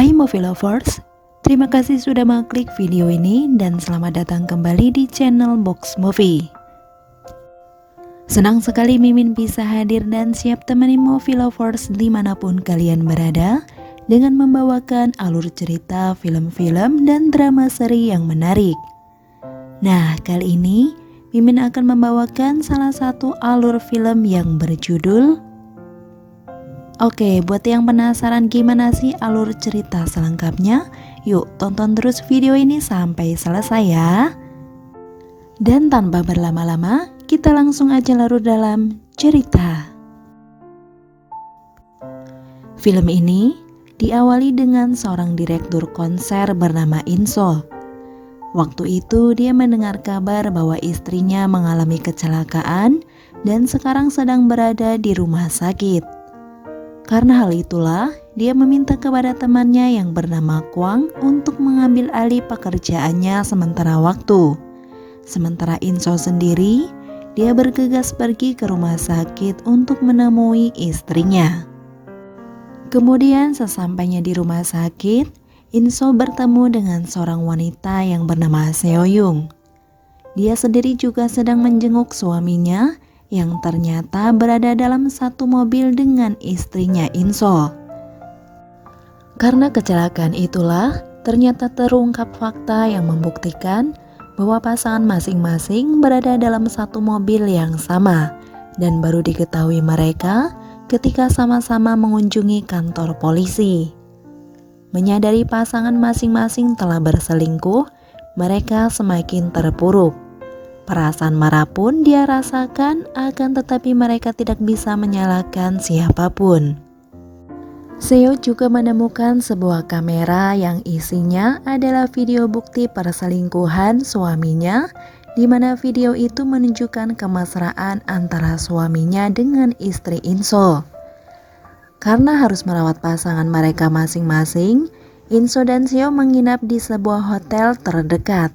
Hai movie lovers, terima kasih sudah mengklik video ini dan selamat datang kembali di channel Box Movie. Senang sekali Mimin bisa hadir dan siap temani movie lovers dimanapun kalian berada dengan membawakan alur cerita film-film dan drama seri yang menarik. Nah, kali ini Mimin akan membawakan salah satu alur film yang berjudul Oke, buat yang penasaran gimana sih alur cerita selengkapnya, yuk tonton terus video ini sampai selesai ya. Dan tanpa berlama-lama, kita langsung aja larut dalam cerita. Film ini diawali dengan seorang direktur konser bernama Inso. Waktu itu dia mendengar kabar bahwa istrinya mengalami kecelakaan dan sekarang sedang berada di rumah sakit. Karena hal itulah, dia meminta kepada temannya yang bernama Kwang untuk mengambil alih pekerjaannya sementara waktu. Sementara Inso sendiri, dia bergegas pergi ke rumah sakit untuk menemui istrinya. Kemudian sesampainya di rumah sakit, Inso bertemu dengan seorang wanita yang bernama Seoyung. Dia sendiri juga sedang menjenguk suaminya yang ternyata berada dalam satu mobil dengan istrinya Inso. Karena kecelakaan itulah, ternyata terungkap fakta yang membuktikan bahwa pasangan masing-masing berada dalam satu mobil yang sama dan baru diketahui mereka ketika sama-sama mengunjungi kantor polisi. Menyadari pasangan masing-masing telah berselingkuh, mereka semakin terpuruk. Perasaan marah pun dia rasakan, akan tetapi mereka tidak bisa menyalahkan siapapun. Seo juga menemukan sebuah kamera yang isinya adalah video bukti perselingkuhan suaminya, di mana video itu menunjukkan kemesraan antara suaminya dengan istri Inso. Karena harus merawat pasangan mereka masing-masing, Inso dan Seo menginap di sebuah hotel terdekat,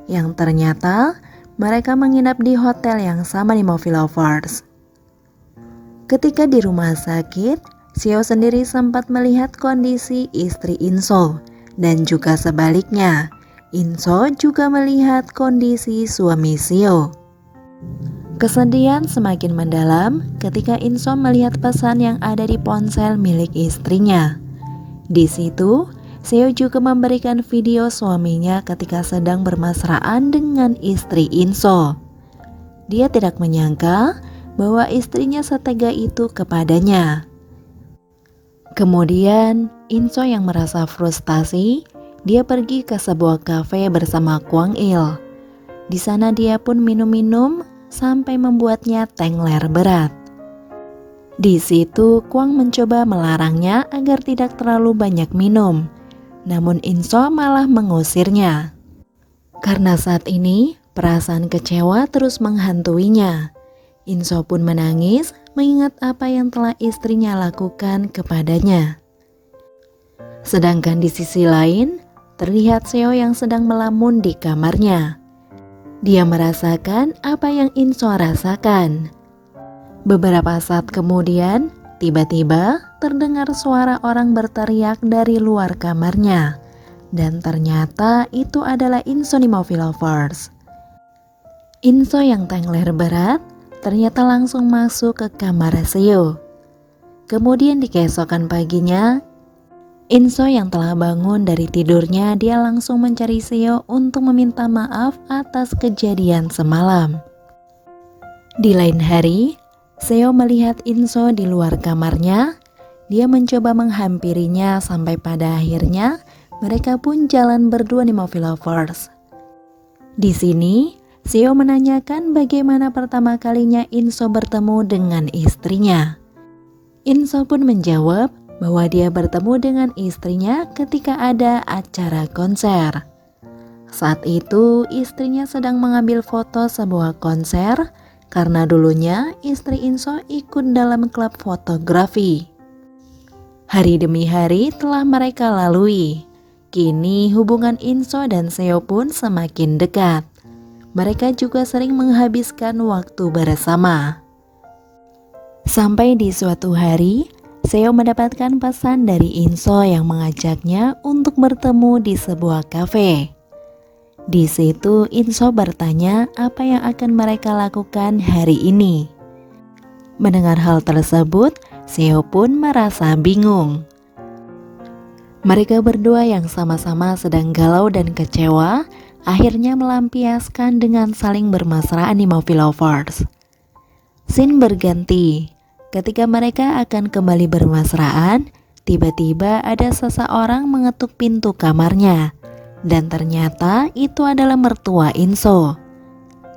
yang ternyata mereka menginap di hotel yang sama di movie lovers. Ketika di rumah sakit, Seo sendiri sempat melihat kondisi istri Inso dan juga sebaliknya, Inso juga melihat kondisi suami Seo. Kesedihan semakin mendalam ketika Inso melihat pesan yang ada di ponsel milik istrinya. Di situ, Seo juga memberikan video suaminya ketika sedang bermesraan dengan istri Inso. Dia tidak menyangka bahwa istrinya setega itu kepadanya. Kemudian, Inso yang merasa frustasi, dia pergi ke sebuah kafe bersama Kwang Il. Di sana dia pun minum-minum sampai membuatnya tengler berat. Di situ, Kwang mencoba melarangnya agar tidak terlalu banyak minum. Namun Inso malah mengusirnya. Karena saat ini perasaan kecewa terus menghantuinya. Inso pun menangis mengingat apa yang telah istrinya lakukan kepadanya. Sedangkan di sisi lain, terlihat Seo yang sedang melamun di kamarnya. Dia merasakan apa yang Inso rasakan. Beberapa saat kemudian, tiba-tiba terdengar suara orang berteriak dari luar kamarnya, dan ternyata itu adalah Inso di movie lovers. Inso yang tengler berat ternyata langsung masuk ke kamar Seo. Kemudian di keesokan paginya, Inso yang telah bangun dari tidurnya, dia langsung mencari Seo untuk meminta maaf atas kejadian semalam. Di lain hari, Seo melihat Inso di luar kamarnya. Dia mencoba menghampirinya sampai pada akhirnya mereka pun jalan berdua di movie lovers. Di sini, Seo menanyakan bagaimana pertama kalinya Inso bertemu dengan istrinya. Inso pun menjawab bahwa dia bertemu dengan istrinya ketika ada acara konser. Saat itu, istrinya sedang mengambil foto sebuah konser karena dulunya istri Inso ikut dalam klub fotografi. Hari demi hari telah mereka lalui. Kini hubungan Inso dan Seo pun semakin dekat. Mereka juga sering menghabiskan waktu bersama. Sampai di suatu hari, Seo mendapatkan pesan dari Inso yang mengajaknya untuk bertemu di sebuah kafe. Di situ Inso bertanya apa yang akan mereka lakukan hari ini. Mendengar hal tersebut, Seo pun merasa bingung. Mereka berdua yang sama-sama sedang galau dan kecewa akhirnya melampiaskan dengan saling bermesraan di Movie Lovers. Scene berganti. Ketika mereka akan kembali bermesraan, tiba-tiba ada seseorang mengetuk pintu kamarnya. Dan ternyata itu adalah mertua Inso.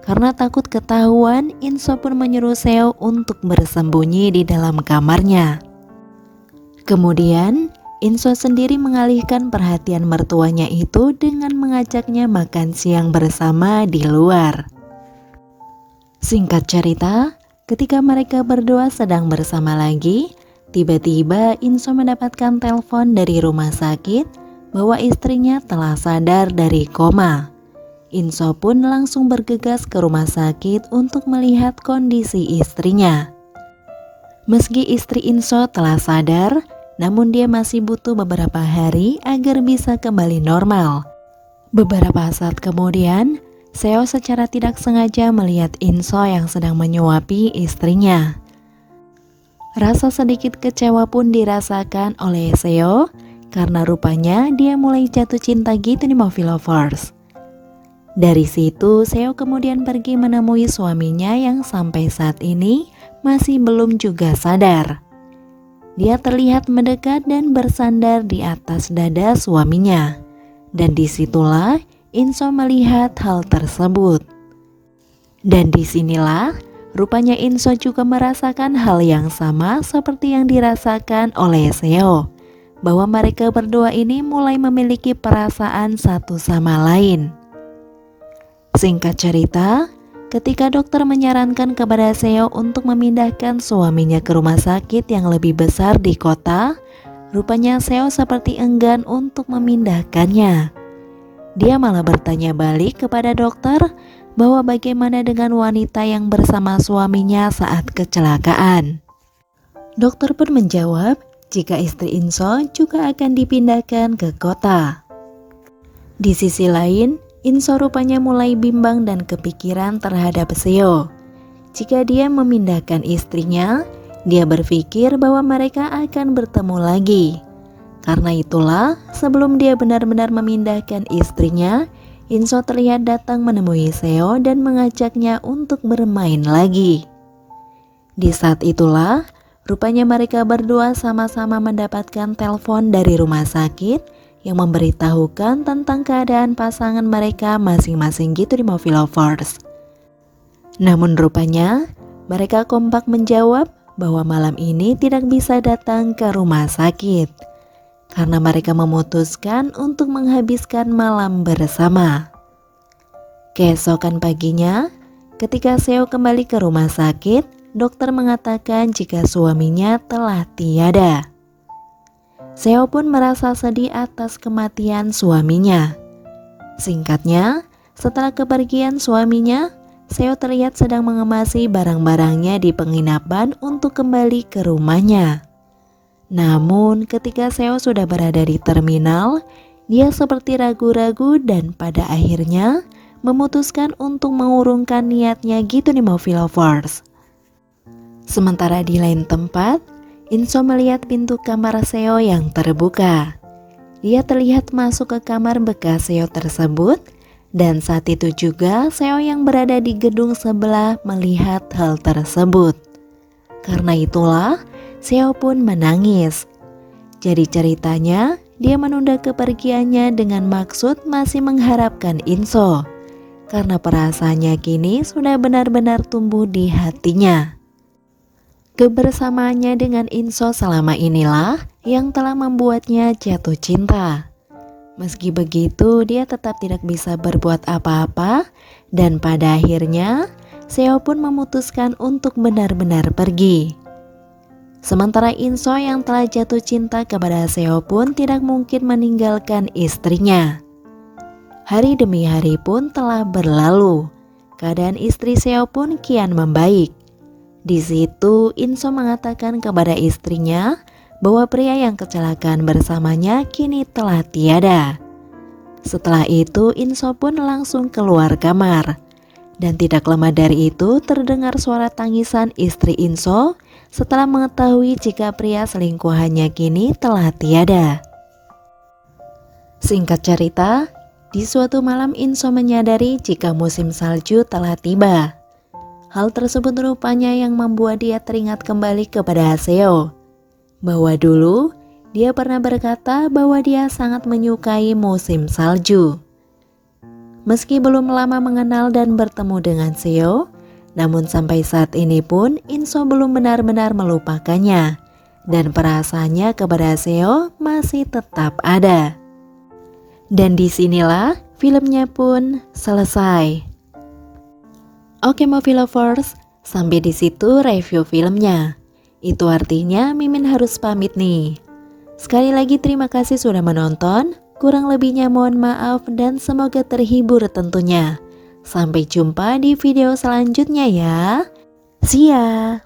Karena takut ketahuan, Inso pun menyuruh Seo untuk bersembunyi di dalam kamarnya. Kemudian, Inso sendiri mengalihkan perhatian mertuanya itu dengan mengajaknya makan siang bersama di luar. Singkat cerita, ketika mereka berdua sedang bersama lagi, tiba-tiba Inso mendapatkan telepon dari rumah sakit bahwa istrinya telah sadar dari koma. Inso pun langsung bergegas ke rumah sakit untuk melihat kondisi istrinya. Meski istri Inso telah sadar, namun dia masih butuh beberapa hari agar bisa kembali normal. Beberapa saat kemudian, Seo secara tidak sengaja melihat Inso yang sedang menyuapi istrinya. Rasa sedikit kecewa pun dirasakan oleh Seo karena rupanya dia mulai jatuh cinta gitu di Movie Lovers. Dari situ Seo kemudian pergi menemui suaminya yang sampai saat ini masih belum juga sadar. Dia terlihat mendekat dan bersandar di atas dada suaminya. Dan disitulah Inso melihat hal tersebut. Dan disinilah rupanya Inso juga merasakan hal yang sama seperti yang dirasakan oleh Seo, bahwa mereka berdua ini mulai memiliki perasaan satu sama lain. Singkat cerita, ketika dokter menyarankan kepada Seo untuk memindahkan suaminya ke rumah sakit yang lebih besar di kota, rupanya Seo seperti enggan untuk memindahkannya. Dia malah bertanya balik kepada dokter bahwa bagaimana dengan wanita yang bersama suaminya saat kecelakaan. Dokter pun menjawab jika istri Inso juga akan dipindahkan ke kota. Di sisi lain, Inso rupanya mulai bimbang dan kepikiran terhadap Seo. Jika dia memindahkan istrinya, dia berpikir bahwa mereka akan bertemu lagi. Karena itulah, sebelum dia benar-benar memindahkan istrinya, Inso terlihat datang menemui Seo dan mengajaknya untuk bermain lagi. Di saat itulah, rupanya mereka berdua sama-sama mendapatkan telepon dari rumah sakit yang memberitahukan tentang keadaan pasangan mereka masing-masing gitu di Movie Lovers. Namun rupanya, mereka kompak menjawab bahwa malam ini tidak bisa datang ke rumah sakit karena mereka memutuskan untuk menghabiskan malam bersama. Keesokan paginya, ketika Seo kembali ke rumah sakit, dokter mengatakan jika suaminya telah tiada. Seo pun merasa sedih atas kematian suaminya. Singkatnya, setelah kepergian suaminya, Seo terlihat sedang mengemasi barang-barangnya di penginapan untuk kembali ke rumahnya. Namun ketika Seo sudah berada di terminal, dia seperti ragu-ragu dan pada akhirnya memutuskan untuk mengurungkan niatnya gitu di Movie Lovers. Sementara di lain tempat, Inso melihat pintu kamar Seo yang terbuka. Dia terlihat masuk ke kamar bekas Seo tersebut dan saat itu juga Seo yang berada di gedung sebelah melihat hal tersebut. Karena itulah Seo pun menangis. Jadi ceritanya dia menunda kepergiannya dengan maksud masih mengharapkan Inso, karena perasaannya kini sudah benar-benar tumbuh di hatinya. Kebersamaannya dengan Inso selama inilah yang telah membuatnya jatuh cinta. Meski begitu, dia tetap tidak bisa berbuat apa-apa dan pada akhirnya Seo pun memutuskan untuk benar-benar pergi. Sementara Inso yang telah jatuh cinta kepada Seo pun tidak mungkin meninggalkan istrinya. Hari demi hari pun telah berlalu. Keadaan istri Seo pun kian membaik. Di situ Inso mengatakan kepada istrinya bahwa pria yang kecelakaan bersamanya kini telah tiada. Setelah itu Inso pun langsung keluar kamar. Dan tidak lama dari itu terdengar suara tangisan istri Inso setelah mengetahui jika pria selingkuhannya kini telah tiada. Singkat cerita, di suatu malam Inso menyadari jika musim salju telah tiba. Hal tersebut rupanya yang membuat dia teringat kembali kepada Haseo, bahwa dulu dia pernah berkata bahwa dia sangat menyukai musim salju. Meski belum lama mengenal dan bertemu dengan Seo, namun sampai saat ini pun Inso belum benar-benar melupakannya, dan perasaannya kepada Seo masih tetap ada. Dan disinilah filmnya pun selesai. Oke movie lovers, sampai di situ review filmnya. Itu artinya Mimin harus pamit nih. Sekali lagi terima kasih sudah menonton. Kurang lebihnya mohon maaf dan semoga terhibur tentunya. Sampai jumpa di video selanjutnya ya. See ya.